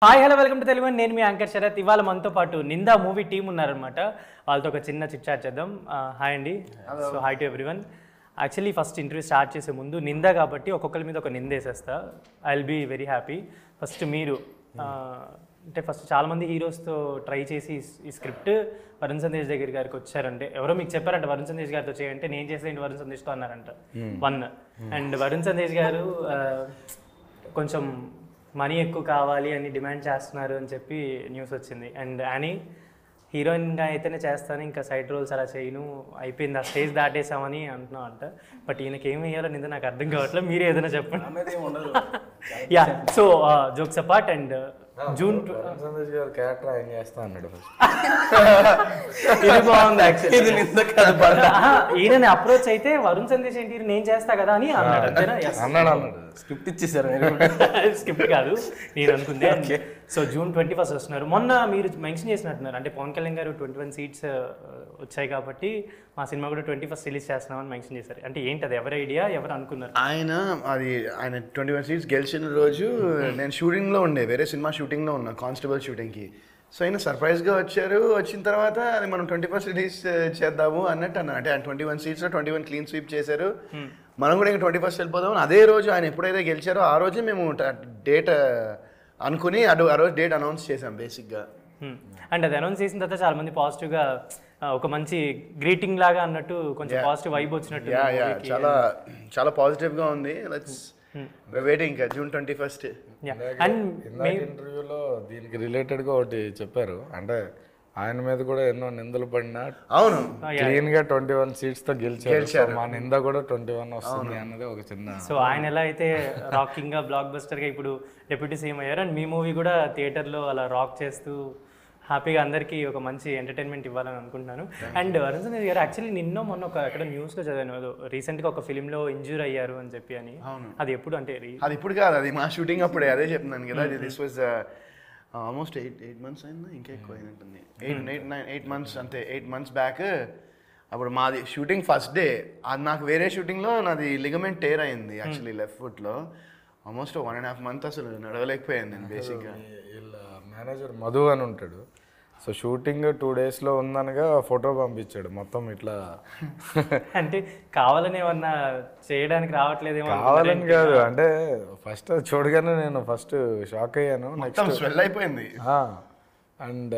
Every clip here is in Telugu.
Hi hello welcome to Telugu. నేను మీ యాంకర్ శరత్. ఇవాళ మనతో పాటు నిందా మూవీ టీమ్ ఉన్నారనమాట. వాళ్ళతో ఒక చిన్న చిట్ చాట్ చేద్దాం. హాయ్ అండి. So hi to everyone. Actually first interview start చేసే ముందు నిందా కాబట్టి ఒక్కొక్కరి మీద ఒక నింద వేసేస్తా. I will be very happy. First మీరు అంటే ఫస్ట్ చాలామంది హీరోస్తో ట్రై చేసి ఈ స్క్రిప్ట్ వరుణ్ సందేశ్ దగ్గర గారికి వచ్చారంటే ఎవరో మీకు చెప్పారంట వరుణ్ సందేశ్ గారితో చేయంటే నేను చేసేయండి వరుణ్ సందేశ్తో అన్నారంట. వన్ అండ్ వరుణ్ సందేశ్ గారు కొంచెం మనీ ఎక్కువ కావాలి అని డిమాండ్ చేస్తున్నారు అని చెప్పి న్యూస్ వచ్చింది. అండ్ యానీ హీరోయిన్గా అయితేనే చేస్తాను, ఇంకా సైడ్ రోల్స్ అలా చేయను, అయిపోయింది, ఆ స్టేజ్ దాటేసామని అంటున్నాం అంట. బట్ ఈయనకి ఏమి వేయాలో నింద నాకు అర్థం కావట్లేదు, మీరే ఏదైనా చెప్పండి. Yeah, so jokes apart and June Sandesh గారు క్యారెక్టర్ ఆయన చేస్తా అన్నాడు. ఇది బాగుంది యాక్చువల్లీ. ఈయనని అప్రోచ్ అయితే వరుణ్ సందేశ్ ఏంటి నేను చేస్తా కదా అని అన్నాడు. అంతేనా? అన్నాడు. స్క్రిప్ట్ ఇచ్చేసారు. స్క్రిప్ట్ కాదు నేను అనుకుంది. సో June 21 వస్తున్నారు. మొన్న మీరు మెన్షన్ చేసినట్టున్నారు అంటే పవన్ కళ్యాణ్ గారు 21 సీట్స్ వచ్చాయి కాబట్టి మా సినిమా కూడా 21 రిలీజ్ చేస్తున్నామని మెన్షన్ చేశారు. అంటే ఏంటి అది, ఎవరి ఐడియా, ఎవరు అనుకున్నారు? ఆయన 21 సీట్స్ గెలిచిన రోజు నేను షూటింగ్లో ఉండే, వేరే సినిమా షూటింగ్లో ఉన్నా, కానిస్టేబుల్ షూటింగ్కి. సో ఆయన సర్ప్రైజ్గా వచ్చారు. వచ్చిన తర్వాత అది మనం 21 రిలీజ్ చేద్దాము అన్నట్టు అన్నా. అంటే ఆయన 21 సీట్స్లో 21 క్లీన్ స్వీప్ చేశారు. మనం కూడా ఇంకా 21 వెళ్ళిపోదాము. అదే రోజు ఆయన ఎప్పుడైతే గెలిచారో ఆ రోజే మేము డేట్ అనుకుని ఆ రోజు డేట్ అనౌన్స్ చేసాం బేసిక్గా. అండ్ అది అనౌన్స్ చేసిన తర్వాత చాలా మంది పాజిటివ్గా ఒక మంచి గ్రీటింగ్ లాగా అన్నట్టు కొంచెం పాజిటివ్ వైబ్ వచ్చినట్టు. చాలా చాలా పాజిటివ్గా ఉంది. లెట్స్ వెయిటింగ్ ఇంకా June 21. అండ్ ఇంటర్వ్యూలో దీనికి రిలేటెడ్గా ఒకటి చెప్పారు. అంటే ఆయన మీద కూడా ఎన్నో నిందలు పడినా అవును క్లీన్ గా 21 సీట్స్ తో గెలిచారు. మా నింద కూడా 21 వస్తుంది అన్నది ఒక చిన్న. సో ఆయన ఎలా అయితే రాకింగ్ గా బ్లాక్ బస్టర్ గా ఇప్పుడు డిప్యూటీ సీఎం అయ్యారు, అండ్ మీ మూవీ కూడా థియేటర్లో అలా రాక్ చేస్తూ హ్యాపీగా అందరికీ ఒక మంచి ఎంటర్టైన్మెంట్ ఇవ్వాలని అనుకుంటున్నాను. అండ్ వరుణ్ సందేశ్ గారు యాక్చువల్లీ నిన్న మొన్న ఒక ఎక్కడ న్యూస్లో చదివాను, రీసెంట్గా ఒక ఫిలింలో ఇంజూర్ అయ్యారు అని చెప్పి అని. అది ఎప్పుడు అంటే అది ఇప్పుడు కాదు, అది మా షూటింగ్ అప్పుడే. అదే చెప్తున్నాను కదా, దిస్ వాజ్ ఆల్మోస్ట్ 8 months అయిందా, ఇంకా ఎక్కువ అయినట్టుంది. 8 months అంతే. 8 months బ్యాక్ అప్పుడు మాది షూటింగ్ ఫస్ట్ డే. అది నాకు వేరే షూటింగ్లో నాది లిగమెంట్ టేర్ అయింది యాక్చువల్లీ లెఫ్ట్ ఫుట్లో. ఆల్మోస్ట్ 1.5 months అసలు నడవలేకపోయాను నేను బేసిక్గా. వీళ్ళ మేనేజర్ మధు అని ఉంటాడు. సో షూటింగ్ 2 daysలో ఉందనగా ఫోటో పంపించాడు మొత్తం ఇట్లా. అంటే కావాలని ఏమన్నా చేయడానికి రావట్లేదేమో. కావాలని కాదు, అంటే ఫస్ట్ చూడగానే నేను ఫస్ట్ షాక్ అయ్యాను. నెక్స్ట్ స్వెల్ అయిపోయింది. అండ్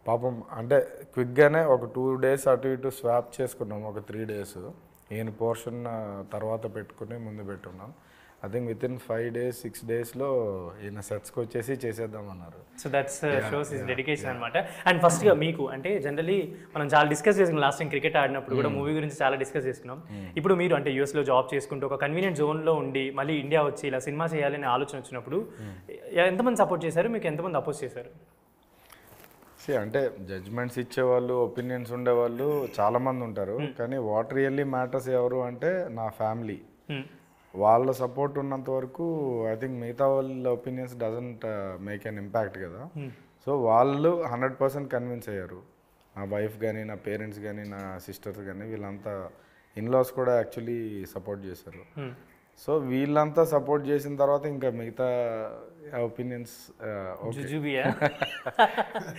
పాపం అంటే క్విక్గానే ఒక 2 days అటు ఇటు స్వాప్ చేసుకున్నాం. ఒక 3 days ఈయన పోర్షన్ తర్వాత పెట్టుకుని ముందు పెట్టున్నాం. ఐ థింక్ వితిన్ 5 days 6 daysలో ఈయన సెట్స్కి వచ్చేసి చేసేద్దామన్నారు. So that's shows his dedication అనమాట. అండ్ ఫస్ట్గా మీకు అంటే జనరలీ మనం చాలా డిస్కస్ చేసుకున్నాం లాస్ట్ టైం క్రికెట్ ఆడినప్పుడు కూడా మూవీ గురించి చాలా డిస్కస్ చేసుకున్నాం. ఇప్పుడు మీరు అంటే యూఎస్లో జాబ్ చేసుకుంటూ ఒక కన్వీనియంట్ జోన్లో ఉండి మళ్ళీ ఇండియా వచ్చి ఇలా సినిమా చేయాలనే ఆలోచన వచ్చినప్పుడు ఎంతమంది సపోర్ట్ చేశారు, మీకు ఎంతమంది అపోజ్ చేశారు? అంటే జడ్జ్మెంట్స్ ఇచ్చేవాళ్ళు, ఒపీనియన్స్ ఉండేవాళ్ళు చాలామంది ఉంటారు. కానీ వాట్ రియల్లీ మ్యాటర్స్ ఎవరు అంటే నా ఫ్యామిలీ. వాళ్ళ సపోర్ట్ ఉన్నంత వరకు ఐ థింక్ మిగతా వాళ్ళ opinions doesn't make an impact కదా. సో వాళ్ళు 100% కన్విన్స్ అయ్యారు. నా వైఫ్ కానీ, నా పేరెంట్స్ కానీ, నా సిస్టర్స్ కానీ, వీళ్ళంతా ఇన్లాస్ కూడా యాక్చువల్లీ సపోర్ట్ చేశారు. సో వీళ్ళంతా సపోర్ట్ చేసిన తర్వాత ఇంకా మిగతా ఒపీనియన్స్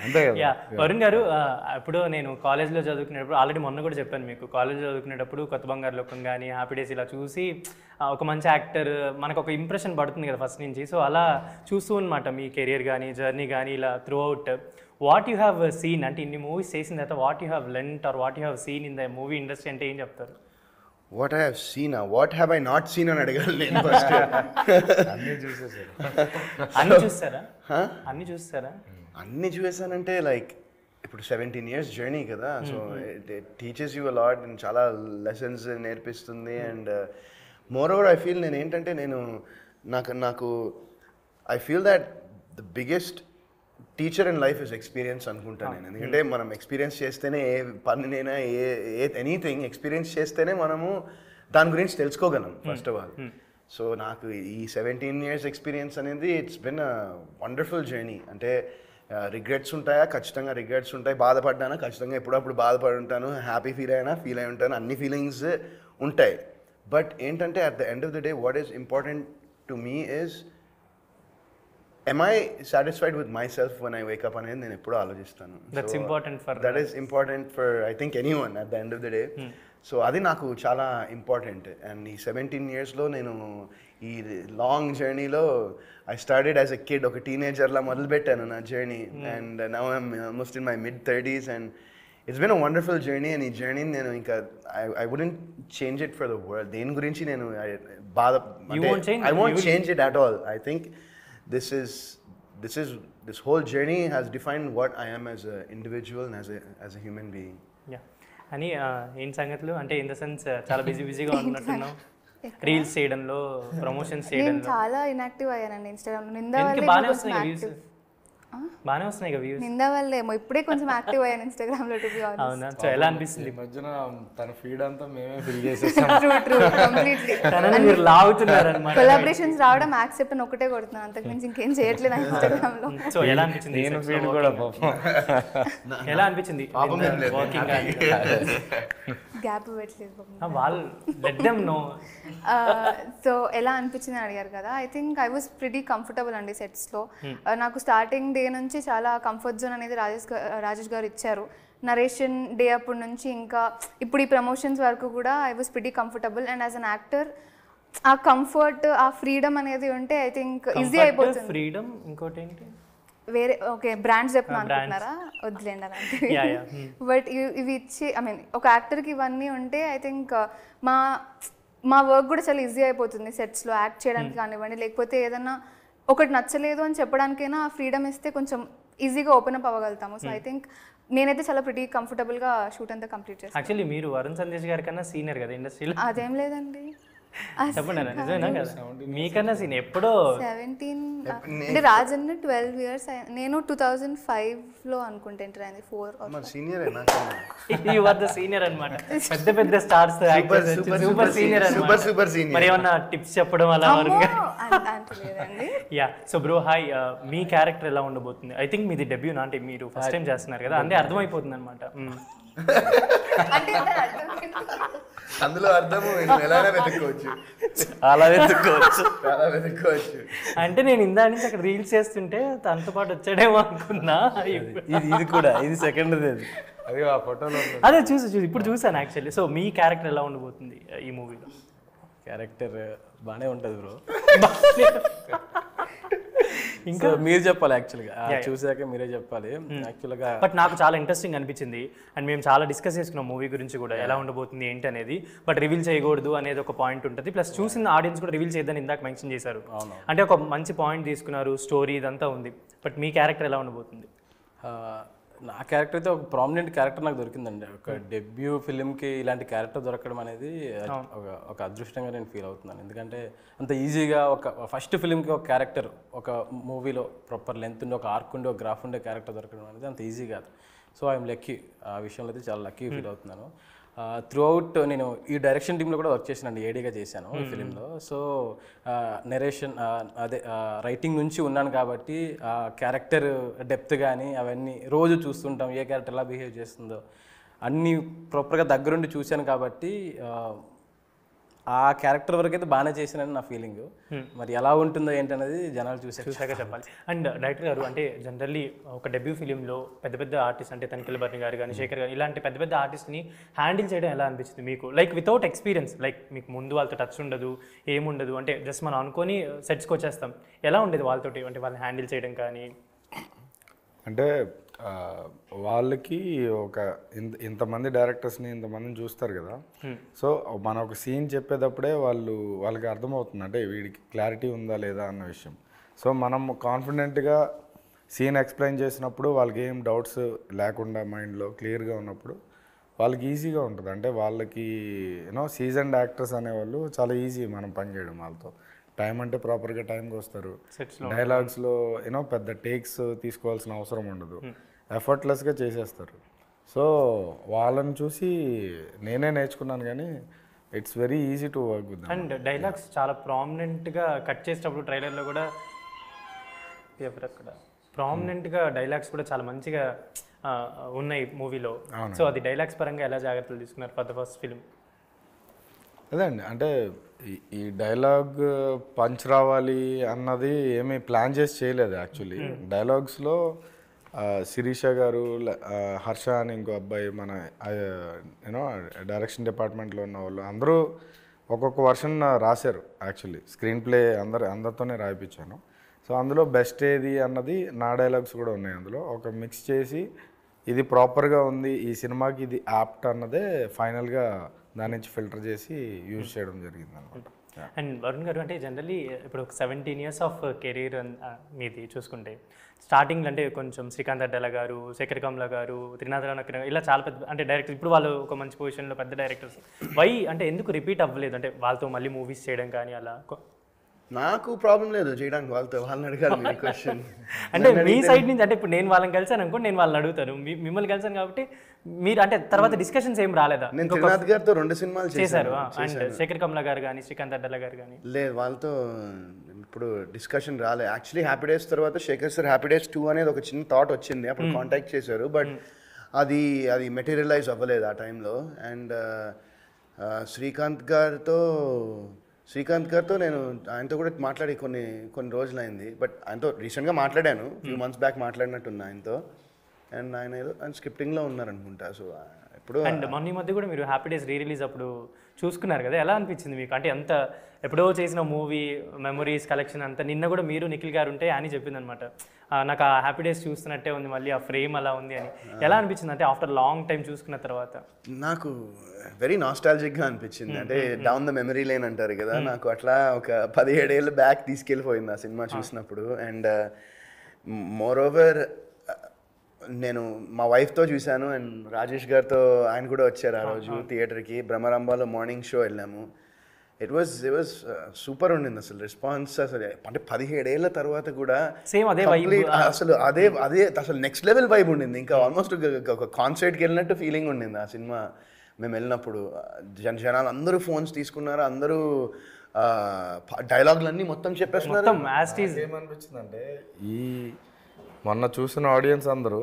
అంతే కదా. వరుణ్ గారు, ఇప్పుడు నేను కాలేజ్లో చదువుకునేటప్పుడు ఆల్రెడీ మొన్న కూడా చెప్పాను మీకు, కాలేజ్లో చదువుకునేటప్పుడు కొత్త బంగారు లోకం కానీ, హ్యాపీ డేస్ ఇలా చూసి ఒక మంచి యాక్టర్ మనకు ఒక ఇంప్రెషన్ పడుతుంది కదా ఫస్ట్ నుంచి. సో అలా చూస్తూ అనమాట మీ కెరియర్ కానీ, జర్నీ కానీ ఇలా throughout. What you have seen అంటే ఇన్ని మూవీస్ చేసిన తర్వాత what you have learned or what you have seen in the movie industry అంటే ఏం చెప్తారు? What I have seen, what have I not seen అని అడగాలి నేను ఫస్ట్. అన్నీ చూసేసారు. అన్నీ చూస్తారా? అన్నీ చూసానంటే లైక్ ఇప్పుడు 17 years జర్నీ కదా. So it teaches you a lot and చాలా లెసన్స్ నేర్పిస్తుంది. And more over I feel నేను ఏంటంటే నాకు I feel that the biggest teacher in life is experience అనుకుంటాను నేను. ఎందుకంటే మనం ఎక్స్పీరియన్స్ చేస్తేనే ఏ పనినైనా ఎనీథింగ్ ఎక్స్పీరియన్స్ చేస్తేనే మనము దాని గురించి తెలుసుకోగలం ఫస్ట్ ఆఫ్ ఆల్. సో నాకు ఈ 17 years ఎక్స్పీరియన్స్ అనేది it's been a wonderful journey. అంటే రిగ్రెట్స్ ఉంటాయా? ఖచ్చితంగా రిగ్రెట్స్ ఉంటాయి. బాధపడ్డానా? ఖచ్చితంగా ఎప్పుడప్పుడు బాధపడి ఉంటాను. హ్యాపీ ఫీల్ అయి ఉంటాను. అన్ని ఫీలింగ్స్ ఉంటాయి. బట్ ఏంటంటే at the end of the day what is important to me is am I satisfied with myself when I wake up అనేది నేను ఎప్పుడూ ఆలోచిస్తాను. That's important for that is important for I think anyone at the end of the day. So అది నాకు చాలా ఇంపార్టెంట్. అండ్ ఈ 17 yearsలో నేను ఈ లాంగ్ జర్నీలో I started as a kid, ఒక టీనేజర్లా మొదలుపెట్టాను నా journey. And now I'm almost in my mid-30s and it's been a wonderful journey. And ఈ జర్నీ నేను ఇంకా I wouldn't change it for the world. దేని గురించి నేను బాధ I won't change it at all. I think this whole journey has defined what I am as an individual and as a human being. అని ఏం సంగతులు అంటే ఇన్ ద సెన్స్ చాలా బిజీగా ఉన్నట్టున్నావు రీల్స్ చేయడంలో, ప్రమోషన్స్ చేయడంలో. చాలా ఇన్యాక్టివ్ అయ్యానండి ఇన్స్టాగ్రామ్. బాగానే వస్తున్నాయి వ్యూస్, బాగానే వస్తున్నాయి కదా వ్యూస్. నింద వల్లేమో ఇప్పుడే కొంచెం యాక్టివ్ అయ్యాను ఇన్స్టాగ్రామ్ లో టు బి ఆనెస్ట్. అవునా? సో ఎలా అనిపిస్తుంది? ఈ మధ్యన తన ఫీడ్ అంతా మేమే ఫిల్ చేసేసాం. True completely. తనని మీరు లాగుతున్నారు అన్నమాట. కొలాబరేషన్స్ రావడం యాక్సెప్ట్ అని ఒకటే కొడుతున్నాను, అంతకు మించి ఇంకేం చేయట్లేదు ఇన్స్టాగ్రామ్ లో. సో ఎలా అనిపించింది? నేను ఫీడ్ కూడా ఎలా అనిపించింది? వర్కింగ్ గ్యాప్ పెట్టలేదు వాళ్ళు లెట్ దెమ్ నో. సో ఎలా అనిపించింది అని అడిగారు కదా. I think I was pretty comfortable అండి సెట్స్లో. నాకు స్టార్టింగ్ డే నుంచి చాలా కంఫర్ట్ జోన్ అనేది రాజేష్ గారు ఇచ్చారు. నరేషన్ డే అప్పటి నుంచి ఇంకా ఇప్పుడు ఈ ప్రమోషన్స్ వరకు కూడా I was pretty comfortable. And as an actor ఆ కంఫర్ట్, ఆ ఫ్రీడమ్ అనేది ఉంటే ఐ థింక్ ఈజీ అయిపోతుంది. ఫ్రీడమ్, ఇంకోటి ఏంటి వేరే ఓకే బ్రాండ్స్ చెప్పిన అనుకుంటున్నారా? వదిలేండి అలాంటివి. బట్ ఇవి ఇచ్చి ఐ మీన్ ఒక యాక్టర్కి ఇవన్నీ ఉంటే ఐ థింక్ మా వర్క్ కూడా చాలా ఈజీ అయిపోతుంది సెట్స్లో యాక్ట్ చేయడానికి కానివ్వండి, లేకపోతే ఏదన్నా ఒకటి నచ్చలేదు అని చెప్పడానికైనా ఆ ఫ్రీడమ్ ఇస్తే కొంచెం ఈజీగా ఓపెన్ అప్ అవ్వగలుగుతాము. సో ఐ థింక్ నేనైతే చాలా ప్రిటీ కంఫర్టబుల్గా షూట్ అంతా కంప్లీట్ చేస్తాను. యాక్చువల్లీ మీరు వరుణ్ సందేశ్ గారి కన్నా సీనియర్ కదా ఇండస్ట్రీలో. అదేం లేదండి, చెప్పండి నిజమేనా కదా? మీకన్నా సీన్ ఎప్పుడో 17 అంటే రాజన్న 12 years. నేను 2005లో అనుకుంటే ఎంటర్ అయింది. 4 senior you are the senior అన్నమాట. పెద్ద పెద్ద స్టార్స్ సూపర్ సీనియర్ అన్నమాట. Super senior. మరి ఏమన్నా టిప్స్ చెప్పడం అలా అంటలేదండి. యా సో బ్రో హాయ్, మీ క్యారెక్టర్ ఎలా ఉండబోతుంది? ఐ థింక్ మీది డెబ్యూనా, అంటే మీరు ఫస్ట్ టైం చేస్తున్నారు కదా, అంటే అర్థమైపోతుంది అనమాట. అందులో అర్థము ఎలానే వెతుక్కోవచ్చు, అలా వెతుక్కోవచ్చు. అంటే నేను ఇందా నుంచి అక్కడ రీల్స్ చేస్తుంటే తనతో పాటు వచ్చాడేమో అనుకున్నా. ఇది కూడా ఇది సెకండ్ అది ఆ ఫోటోలో అదే చూసి ఇప్పుడు చూసాను యాక్చువల్లీ. సో మీ క్యారెక్టర్ ఎలా ఉండబోతుంది ఈ మూవీలో? క్యారెక్టర్ బాగానే ఉంటుంది బ్రో. ఇంకా మీరు చెప్పాలి యాక్చువల్గా, చూసాక మీరే చెప్పాలి యాక్చువల్గా. బట్ నాకు చాలా ఇంట్రెస్టింగ్ అనిపించింది అండ్ మేము చాలా డిస్కస్ చేసుకున్నాం మూవీ గురించి కూడా, ఎలా ఉండబోతుంది ఏంటి అనేది. బట్ రివీల్ చేయకూడదు అనేది ఒక పాయింట్ ఉంటుంది. ప్లస్ చూసిన ఆడియన్స్ కూడా రివీల్ చేయదని ఇందాక మెన్షన్ చేశారు. అంటే ఒక మంచి పాయింట్ తీసుకున్నారు, స్టోరీ ఇదంతా ఉంది. బట్ మీ క్యారెక్టర్ ఎలా ఉండబోతుంది? నా క్యారెక్టర్ అయితే ఒక ప్రామినెంట్ క్యారెక్టర్ నాకు దొరికిందండి. ఒక డెబ్యూ ఫిలింకి ఇలాంటి క్యారెక్టర్ దొరకడం అనేది ఒక అదృష్టంగా నేను ఫీల్ అవుతున్నాను. ఎందుకంటే అంత ఈజీగా ఒక ఫస్ట్ ఫిలింకి ఒక క్యారెక్టర్, ఒక మూవీలో ప్రాపర్ లెంత్ ఉండి, ఒక ఆర్క్ ఉండి, ఒక గ్రాఫ్ ఉండే క్యారెక్టర్ దొరకడం అనేది అంత ఈజీ కాదు. సో ఐఎమ్ లక్కీ, ఆ విషయంలో అయితే చాలా లక్కీ ఫీల్ అవుతున్నాను. త్రూ అవుట్ నేను ఈ డైరెక్షన్ టీంలో కూడా వర్క్ చేశానండి, ఏడీగా చేశాను ఈ ఫిలింలో. సో నెరేషన్ అదే రైటింగ్ నుంచి ఉన్నాను కాబట్టి ఆ క్యారెక్టర్ డెప్త్ కానీ అవన్నీ రోజు చూస్తుంటాం, ఏ క్యారెక్టర్ ఎలా బిహేవ్ చేస్తుందో అన్నీ ప్రాపర్గా దగ్గరుండి చూశాను కాబట్టి ఆ క్యారెక్టర్ వరకు అయితే బాగానే చేశానని నా ఫీలింగ్. మరి ఎలా ఉంటుందో ఏంటనేది జనాలు చూసాక చెప్పాలి. అండ్ డైరెక్టర్ గారు, అంటే జనరల్లీ ఒక డెబ్యూ ఫిలింలో పెద్ద పెద్ద ఆర్టిస్ట్ అంటే తనిఖీల భరణి గారు కానీ, శేఖర్ గారు, ఇలాంటి పెద్ద పెద్ద ఆర్టిస్ట్ని హ్యాండిల్ చేయడం ఎలా అనిపించింది మీకు? లైక్ వితౌట్ ఎక్స్పీరియన్స్, లైక్ మీకు ముందు వాళ్ళతో టచ్ ఉండదు, ఏముండదు, అంటే జస్ట్ మనం అనుకొని సెట్స్కి వచ్చేస్తాం. ఎలా ఉండేది వాళ్ళతోటి, అంటే వాళ్ళని హ్యాండిల్ చేయడం కానీ? అంటే వాళ్ళకి ఒక ఇంతమంది డైరెక్టర్స్ని ఇంతమందిని చూస్తారు కదా. సో మనం ఒక సీన్ చెప్పేటప్పుడే వాళ్ళకి అర్థమవుతుంది, అంటే వీడికి క్లారిటీ ఉందా లేదా అన్న విషయం. సో మనం కాన్ఫిడెంట్గా సీన్ ఎక్స్ప్లెయిన్ చేసినప్పుడు వాళ్ళకి ఏం డౌట్స్ లేకుండా మైండ్లో క్లియర్గా ఉన్నప్పుడు వాళ్ళకి ఈజీగా ఉంటుంది. అంటే వాళ్ళకి సీజన్డ్ యాక్టర్స్ అనేవాళ్ళు చాలా ఈజీ మనం పనిచేయడం వాళ్ళతో. టైం అంటే ప్రాపర్గా టైంకి వస్తారు, డైలాగ్స్లో పెద్ద టేక్స్ తీసుకోవాల్సిన అవసరం ఉండదు, ఎఫర్ట్లెస్గా చేసేస్తారు. సో వాళ్ళని చూసి నేనే నేర్చుకున్నాను, కానీ it's very easy to work with. And dialogues చాలా ప్రామినెంట్గా కట్ చేసేటప్పుడు ట్రైలర్లో కూడా అక్కడ ప్రామినెంట్గా డైలాగ్స్ కూడా చాలా మంచిగా ఉన్నాయి మూవీలో. సో అది డైలాగ్స్ పరంగా ఎలా జాగ్రత్తలు తీసుకున్నారు ఫర్ ద ఫస్ట్ ఫిలిం? అదే అండి, అంటే ఈ డైలాగ్ పంచ్ రావాలి అన్నది ఏమీ ప్లాన్ చేసి చేయలేదు యాక్చువల్లీ. డైలాగ్స్లో శిరీష గారు, హర్ష అని ఇంకో అబ్బాయి, మన యూనో డైరెక్షన్ డిపార్ట్మెంట్లో ఉన్న వాళ్ళు అందరూ ఒక్కొక్క వర్షన్ రాశారు యాక్చువల్లీ. స్క్రీన్ ప్లే అందరితోనే రాయిపించాను. సో అందులో బెస్ట్ ఏది అన్నది నా డైలాగ్స్ కూడా ఉన్నాయి అందులో. ఒక మిక్స్ చేసి ఇది ప్రాపర్గా ఉంది ఈ సినిమాకి, ఇది యాప్ట్ అన్నదే ఫైనల్గా దాని నుంచి ఫిల్టర్ చేసి యూజ్ చేయడం జరిగింది అనమాట. అండ్ వరుణ్ గారు, అంటే జనరల్లీ ఇప్పుడు ఒక 17 years ఆఫ్ కెరీర్ మీది చూసుకుంటే, స్టార్టింగ్లో అంటే కొంచెం శ్రీకాంత్ అడ్డాల గారు, శేఖర్ కమ్ల గారు, త్రినాథ్ రావు ఇలా చాలా పెద్ద అంటే డైరెక్టర్, ఇప్పుడు వాళ్ళు ఒక మంచి పొజిషన్లో పెద్ద డైరెక్టర్స్. వై అంటే ఎందుకు రిపీట్ అవ్వలేదు, అంటే వాళ్ళతో మళ్ళీ మూవీస్ చేయడం కానీ అలా? నాకు ప్రాబ్లం లేదు చేయడానికి, వాళ్ళని అడగాలి మీరు క్వశ్చన్. అంటే మీ సైడ్ నుంచి, అంటే ఇప్పుడు నేను వాళ్ళని కలిసాను అనుకో, నేను వాళ్ళని అడుగుతాను, మిమ్మల్ని కలిసాను కాబట్టి మీరు అంటే తర్వాత డిస్కషన్స్ ఏం రాలేదా? నేను త్రినాథ్ గారితో 2 సినిమాలు చేశారు, అండ్ శేఖర్ కమ్ల గారు కానీ శ్రీకాంత్ అడ్డాల గారు కానీ. లేదు, వాళ్ళతో ఇప్పుడు డిస్కషన్ రాలేదు. యాక్చువల్లీ హ్యాపీ డేస్ తర్వాత శేఖర్ సార్ హ్యాపీ డేస్ 2 అనేది ఒక చిన్న థాట్ వచ్చింది, అప్పుడు కాంటాక్ట్ చేశారు. బట్ అది మెటీరియలైజ్ అవ్వలేదు ఆ టైంలో. అండ్ శ్రీకాంత్ గారితో నేను ఆయనతో కూడా మాట్లాడి కొన్ని రోజులు అయింది. బట్ ఆయనతో రీసెంట్గా మాట్లాడాను, ఫ్యూ మంత్స్ బ్యాక్ మాట్లాడినట్టున్నా ఆయనతో. అండ్ ఆయన స్క్రిప్టింగ్లో ఉన్నారనుకుంటా. సో ఇప్పుడు అండ్ మొన్న మధ్య కూడా మీరు హ్యాపీ డేస్ రిలీజ్ అప్పుడు చూసుకున్నారు కదా, ఎలా అనిపించింది మీకు? అంటే ఎంత ఎప్పుడో చేసిన మూవీ మెమరీస్ కలెక్షన్ అంతా, నిన్న కూడా మీరు నిఖిల్ గారు ఉంటే అని చెప్పింది అనమాట, నాకు ఆ హ్యాపీ డేస్ చూస్తున్నట్టే ఉంది, మళ్ళీ ఆ ఫ్రేమ్ అలా ఉంది అని. ఎలా అనిపించింది అంటే ఆఫ్టర్ లాంగ్ టైం చూసుకున్న తర్వాత? నాకు వెరీ నాస్టాలజిక్గా అనిపించింది. అంటే డౌన్ ద మెమరీ లేన్ అంటారు కదా, నాకు అట్లా ఒక 17 ఏళ్ళ బ్యాక్ తీసుకెళ్ళిపోయింది ఆ సినిమా చూసినప్పుడు. అండ్ మోర్ ఓవర్ నేను మా వైఫ్తో చూశాను, అండ్ రాజేష్ గారితో ఆయన కూడా వచ్చారు ఆ రోజు థియేటర్కి. బ్రహ్మరంభాలో మార్నింగ్ షో వెళ్ళాము. ఇట్ వాజ్ సూపర్ ఉండింది అసలు రెస్పాన్స్. అసలు అంటే 17 ఏళ్ళ తర్వాత కూడా సేమ్ అదే అసలు నెక్స్ట్ లెవెల్ వైబ్ ఉండింది. ఇంకా ఆల్మోస్ట్ ఒక కాన్సర్ట్కి వెళ్ళినట్టు ఫీలింగ్ ఉండింది ఆ సినిమా మేము వెళ్ళినప్పుడు. జనాలు అందరూ ఫోన్స్ తీసుకున్నారు, అందరూ డైలాగులన్నీ మొత్తం చెప్పేస్తున్నారు. ఏమనిపించింది అంటే మొన్న చూసిన ఆడియన్స్ అందరూ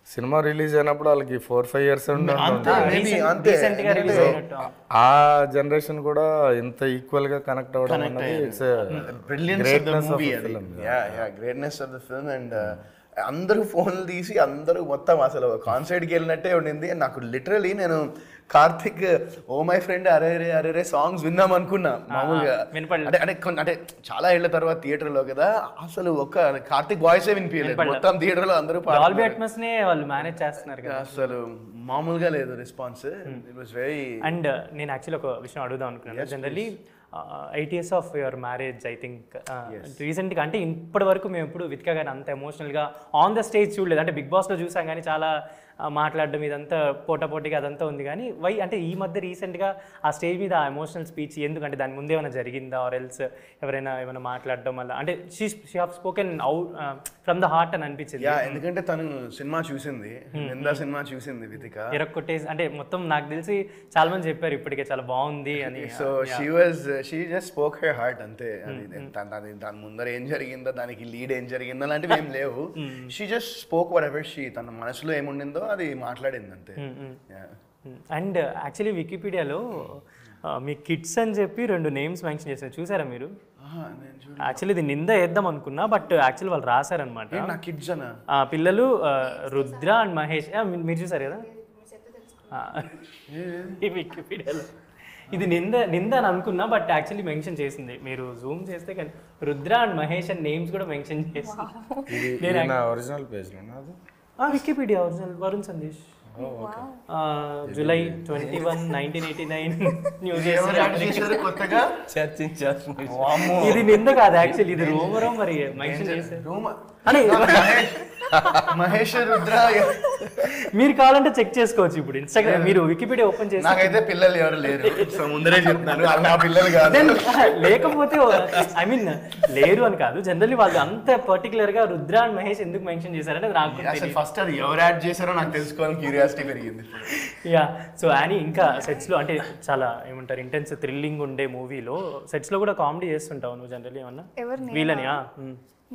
సినిమా రిలీజ్ అయినప్పుడు వాళ్ళకి 4-5 years ఆ జనరేషన్ కూడా ఇంత ఈక్వల్ గా కనెక్ట్ అవ్వడం అనేది it's greatness of the film. And అందరూ ఫోన్లు తీసి అందరూ మొత్తం అసలు కాన్సర్ట్కి వెళ్ళినట్టే ఉండింది. నాకు లిటరలీ నేను కార్తిక్ ఓ మై ఫ్రెండ్ అరే సాంగ్స్ విందాం అనుకున్నా మామూలుగా. అంటే చాలా ఏళ్ల తర్వాత థియేటర్లో కదా, అసలు ఒక కార్తిక్ వాయిసే వినిపించలేదు మొత్తం థియేటర్లో. అందరూ వాళ్ళు మేనేజ్ చేస్తున్నారు కదా, అసలు మామూలుగా లేదు response. It was very. And నేను యాక్చువల్లీ ఒక విషయం అడుగుదాం అనుకున్నాను. Generally 8 years of your marriage I think రీసెంట్గా, అంటే ఇప్పటి వరకు మేము ఎప్పుడు వితికా కానీ అంత ఎమోషనల్గా ఆన్ ద స్టేజ్ చూడలేదు. అంటే బిగ్ బాస్లో చూసాం కానీ చాలా మాట్లాడడం ఇదంతా పోటాపోటీగా అదంతా ఉంది, కానీ వై అంటే ఈ మధ్య రీసెంట్గా ఆ స్టేజ్ మీద ఆ ఎమోషనల్ స్పీచ్ ఎందుకంటే దాని ముందు ఏమైనా జరిగిందా, ఆర్ ఎల్స్ ఏమైనా మాట్లాడడం వల్ల, అంటే she have spoken out from the heart అని అనిపించింది. ఎందుకంటే తను సినిమా చూసింది, నిందా సినిమా చూసింది వితిక. ఎరక్కొట్టేసి అంటే మొత్తం నాకు తెలిసి చాలా మంది చెప్పారు ఇప్పటికే చాలా బాగుంది అని. So she just spoke her heart అంతే. దాని ముందర ఏం జరిగిందో, దానికి లీడ్ ఏం జరిగిందో అలాంటివి ఏం లేవు. She just spoke what ever she, తన మనసులో ఏముండిందో అది మాట్లాడింది అంతే. అండ్ యాక్చువల్లీ వికీపీడియాలో మీ కిడ్స్ అని చెప్పి 2 names మెన్షన్ చేశారు, చూసారా మీరు? యాక్చువల్లీ ఇది నింద వేద్దాం అనుకున్నా, బట్ యాక్చువల్లీ వాళ్ళు రాశారనమాట. పిల్లలు రుద్ర అండ్ మహేష్. మీరు చూసారు కదా ఈ వికీపీడియాలో? ఇది నింద అని అనుకున్నా, బట్ యాక్చువల్లీ మెన్షన్ చేసింది, మీరు జూమ్ చేస్తే కానీ Rudra and Mahesh and names కూడా మెన్షన్ చేసింది. Original page Wikipedia original Varun Sandesh, July 21, 1989 news కొత్తగా చర్చించారు. ఇది నింద కాదు యాక్చువల్లీ, ఇది రూమరో మరి మెన్షన్ చేశారు. మహేష్ రుద్ర మీరు కావాలంటే చెక్ చేసుకోవచ్చు. ఇప్పుడు ఇన్స్టాగ్రామ్ మీరు వికీపీడియా ఓపెన్ చేసి, నాకైతే పిల్లలు ఎవరు లేరు, సో ముందరే చెప్తున్నాను నా పిల్లలు కాదు. లేకపోతే ఐ మీన్ లేరు అని కాదు, జనరల్లీ వాళ్ళు అంత పర్టికులర్ గా రుద్ర అండ్ మహేష్ ఎందుకు మెన్షన్ చేశారంటే నాకు ఫస్ట్ అది ఎవరు యాడ్ చేశారో నాకు తెలుసుకోవాలని క్యూరియాసిటీ పెరిగింది. యా, సో అని ఇంకా సెట్స్ లో అంటే చాలా ఏమంటారు ఇంటెన్స్ థ్రిల్లింగ్ ఉండే మూవీలో సెట్స్ లో కూడా కామెడీ చేస్తుంటావు నువ్వు జనరల్లీ ఏమన్నా వీళ్ళని?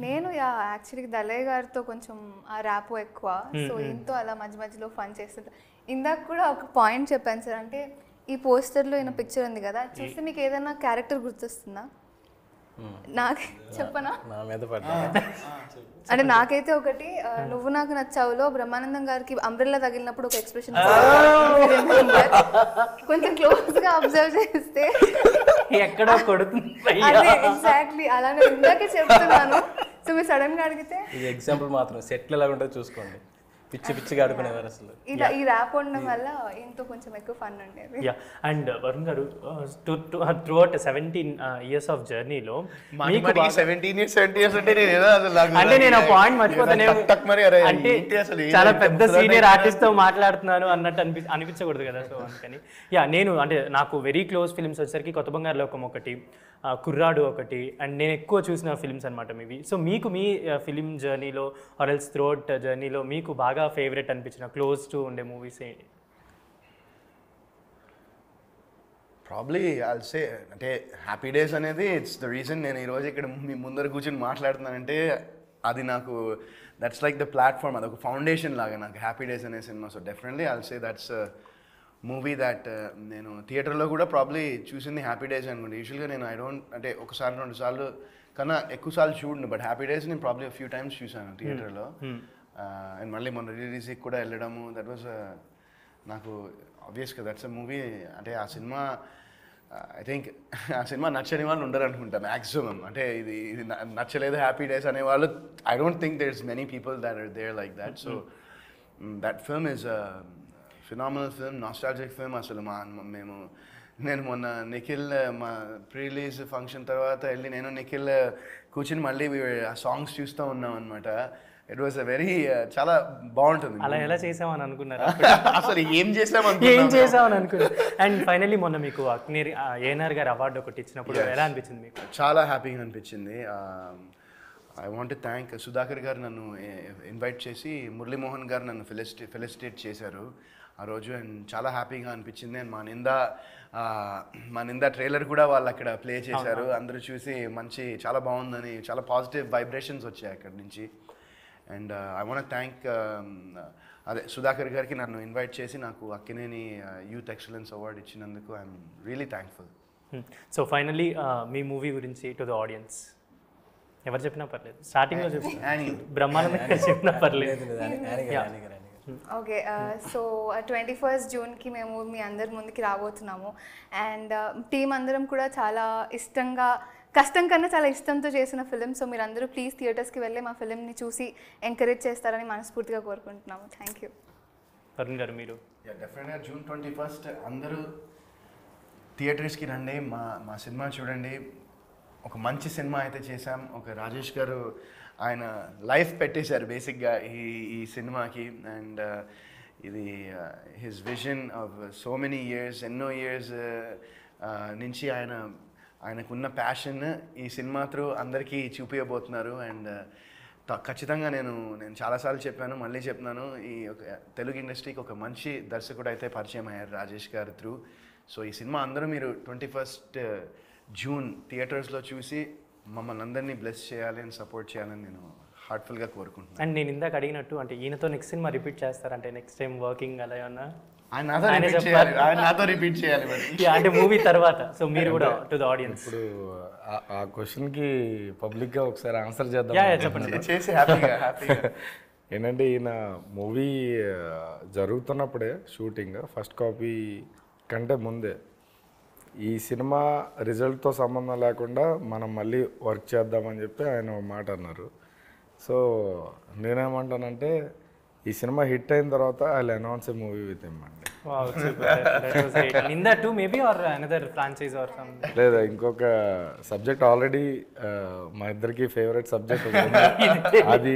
నేను యాక్చువల్లీ దలయ్య గారితో కొంచెం ఆ ర్యాపో ఎక్కువ, సో ఇంతో అలా మధ్య మధ్యలో ఫన్ చేస్తుంటా. ఇందాక కూడా ఒక పాయింట్ చెప్పాను సార్, అంటే ఈ పోస్టర్లో ఈయన పిక్చర్ ఉంది కదా, చూస్తే మీకు ఏదైనా క్యారెక్టర్ గుర్తొస్తుందా? నాకు చెప్పనా? నా మీద పడ్డా అంటే నాకైతే ఒకటి నువ్వు నాకు నచ్చావులో బ్రహ్మానందం గారికి అంబ్రెల్లా తగిలినప్పుడు ఒక ఎక్స్ప్రెషన్ కొంచెం క్లోజ్ గా అబ్జర్వ్ చేస్తే ఎక్కడో కొడుతుంది. అదే ఎగ్జాక్ట్లీ అలానే ఇందాకే చెప్తున్నాను. సో మీరు సడన్ గా అడిగితే ఇది ఎగ్జాంపుల్ మాత్రం సెట్లు ఎలా ఉంటుందో చూసుకోండి. పిచ్చి పిచ్చిగా ఆడుకునేవారు అసలు. ఇలా ఈ ర్యాప్ ఉండడం వల్ల ఇంతో కొంచెం ఎక్కువ ఫన్ ఉండేది. యా, అండ్ వరుణ్ గారు త్రూఅవుట్ 17 years ఆఫ్ జర్నీలో మీకు 17 years అంటే నేను ఏదో అసలు నాకు అంటే నేను పాయింట్ మర్చిపోతానే, టక్ మరి అరే అంటే ఏంటి అసలు చాలా పెద్ద సీనియర్ ఆర్టిస్ట్ తో మాట్లాడుతున్నాను అన్నట్టు అనిపించకూడదు కదా. సో అందుకని యా, నేను అంటే నాకు వెరీ క్లోజ్ ఫిల్మ్స్ వచ్చేసరికి కొత్త బంగారు లోకం ఒకటి, కుర్రాడు ఒకటి, అండ్ నేను ఎక్కువ చూసిన ఫిల్మ్స్ అనమాట మీవి. సో మీకు మీ ఫిలిం జర్నీలో ఆర్ ఎల్స్ త్రూఅవుట్ జర్నీలో మీకు బాగా ఫేవరెట్ అనిపించిన క్లోజ్ టు ఉండే మూవీస్ ఏంటి? ప్రాబ్లీ ఐల్ సే అంటే హ్యాపీ డేస్ అనేది ఇట్స్ ద రీజన్ నేను ఈరోజు ఇక్కడ మీ ముందర కూర్చొని మాట్లాడుతున్నానంటే అది నాకు దట్స్ లైక్ ద ప్లాట్ఫామ్, అదొక ఫౌండేషన్ లాగా నాకు హ్యాపీ డేస్ అనే cinema. So definitely I'll say that's movie that నేను థియేటర్లో కూడా ప్రాబ్లీ చూసింది హ్యాపీ డేస్ అనుకోండి. యూజువల్గా నేను ఐ డోంట్ అంటే ఒకసారి 2 సార్లు కన్నా ఎక్కువ సార్లు చూడను, బట్ హ్యాపీ డేస్ నేను ప్రాబ్లీ ఫ్యూ టైమ్స్ చూసాను థియేటర్లో. అండ్ మళ్ళీ మొన్న రిలీజ్కి కూడా వెళ్ళడము, దట్ వాజ్ నాకు ఆబ్వియస్గా దట్స్ అ మూవీ. అంటే ఆ సినిమా ఐ థింక్ ఆ సినిమా నచ్చని వాళ్ళు ఉండరు అనుకుంటా మ్యాక్సిమం. అంటే ఇది నచ్చలేదు హ్యాపీ డేస్ అనేవాళ్ళు I don't think there is many people that are there like that. So that film is phenomenal film, nostalgic film. అసలు నేను మొన్న నిఖిల్ మా ప్రీ రిలీజ్ ఫంక్షన్ తర్వాత వెళ్ళి నేను నిఖిల్ కూర్చుని మళ్ళీ ఆ సాంగ్స్ చూస్తూ ఉన్నాం అనమాట. ఇట్ వాస్ అ వెరీ చాలా బాగుంటుంది. అలా ఎలా చేసామని అనుకున్నారా? అసలు ఏం చేసామని అనుకున్నారు. అండ్ ఫైనల్లీ మొన్న మీకు ఏఎన్ఆర్ గారు అవార్డు ఒకటి ఇచ్చినప్పుడు ఎలా అనిపించింది మీకు? చాలా హ్యాపీగా అనిపించింది. I want to thank Sudhakar గారు నన్ను ఇన్వైట్ చేసి మురళీమోహన్ గారు నన్ను ఫెలిసిటేట్ చేశారు ఆ రోజు. అండ్ చాలా హ్యాపీగా అనిపించింది. అండ్ మా నిందా ట్రైలర్ కూడా వాళ్ళు అక్కడ ప్లే చేశారు. అందరూ చూసి చాలా బాగుందని చాలా పాజిటివ్ వైబ్రేషన్స్ వచ్చాయి అక్కడి నుంచి. అండ్ ఐ వాంట్ థ్యాంక్ అదే సుధాకర్ గారికి నన్ను ఇన్వైట్ చేసి నాకు అక్కినేని యూత్ ఎక్సలెన్స్ అవార్డు ఇచ్చినందుకు I'm really thankful. So finally me movie గురించి టు ద ఆడియన్స్ ఎవరు చెప్పినా పర్లేదు, స్టార్టింగ్లో చెప్పిన బ్రహ్మానంద చెప్పినా పర్లేదు. ఓకే, సో 21st జూన్కి మేము మీ అందరి ముందుకి రాబోతున్నాము. అండ్ టీం అందరం కూడా చాలా ఇష్టంగా, కష్టం కన్నా చాలా ఇష్టంతో చేసిన ఫిలిం. సో మీరు అందరూ ప్లీజ్ థియేటర్స్కి వెళ్ళి మా ఫిలింని చూసి ఎంకరేజ్ చేస్తారని మనస్ఫూర్తిగా కోరుకుంటున్నాము. Thank you. వరుణ్ గారు మీరు? డెఫినెట్గా June 21st అందరూ థియేటర్స్కి రండి, మా సినిమా చూడండి. ఒక మంచి సినిమా అయితే చేశాం. ఒక రాజేష్ గారు ఆయన లైఫ్ పెట్టేశారు బేసిక్గా ఈ సినిమాకి. అండ్ ఇది his vision of so many years, ఎన్నో ఇయర్స్ నుంచి ఆయనకున్న ప్యాషన్ ఈ సినిమా త్రూ అందరికీ చూపించబోతున్నారు. అండ్ ఖచ్చితంగా నేను చాలాసార్లు చెప్పాను, మళ్ళీ చెప్తున్నాను, ఈ ఒక తెలుగు ఇండస్ట్రీకి ఒక మంచి దర్శకుడు అయితే పరిచయం అయ్యారు రాజేష్ గారు త్రూ. సో ఈ సినిమా అందరూ మీరు 21st జూన్ థియేటర్స్లో చూసి మమ్మల్ని అందరినీ బ్లెస్ చేయాలి అని సపోర్ట్ చేయాలని నేను హార్ట్ఫుల్గా కోరుకుంటున్నాను. అండ్ నేను ఇందాక అడిగినట్టు అంటే ఈయనతో నెక్స్ట్ సినిమా రిపీట్ చేస్తారంటే నెక్స్ట్ టైం వర్కింగ్ అలా ఏమన్నా? ఆయన నాతో రిపీట్ చేయాలి అంటే మూవీ తర్వాత. సో మీరు కూడా టు ద ఆడియన్స్ ఇప్పుడు ఆ క్వశ్చన్కి పబ్లిక్గా ఒకసారి ఆన్సర్ చేద్దాం. చెప్పండి. చేసి హ్యాపీగా ఏంటంటే ఈయన మూవీ జరుగుతున్నప్పుడే షూటింగ్ ఫస్ట్ కాపీ కంటే ముందే ఈ సినిమా రిజల్ట్తో సంబంధం లేకుండా మనం మళ్ళీ వర్క్ చేద్దామని చెప్పి ఆయన ఒక మాట అన్నారు. సో నేనేమంటానంటే ఈ సినిమా హిట్ అయిన తర్వాత I will announce A movie with him అండి. లేదా ఇంకొక సబ్జెక్ట్ ఆల్రెడీ మా ఇద్దరికి ఫేవరెట్ సబ్జెక్ట్ అది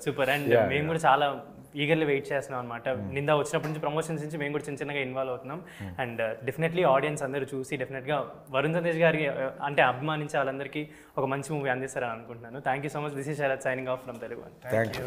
సూపర్. అండ్ మేము కూడా చాలా ఈగర్లీ వెయిట్ చేస్తున్నాం అనమాట. నిందా వచ్చినప్పటి నుంచి ప్రమోషన్స్ నుంచి మేము కూడా చిన్నగా ఇన్వాల్వ్ అవుతున్నాం. అండ్ డెఫినెట్లీ ఆడియన్స్ అందరూ చూసి డెఫినెట్గా వరుణ్ సందేశ్ గారికి అంటే అభిమానించే వాళ్ళందరికీ ఒక మంచి మూవీ అందిస్తారని అనుకుంటున్నాను. Thank you so much. This is Sharath signing off from Telugu. Thank you.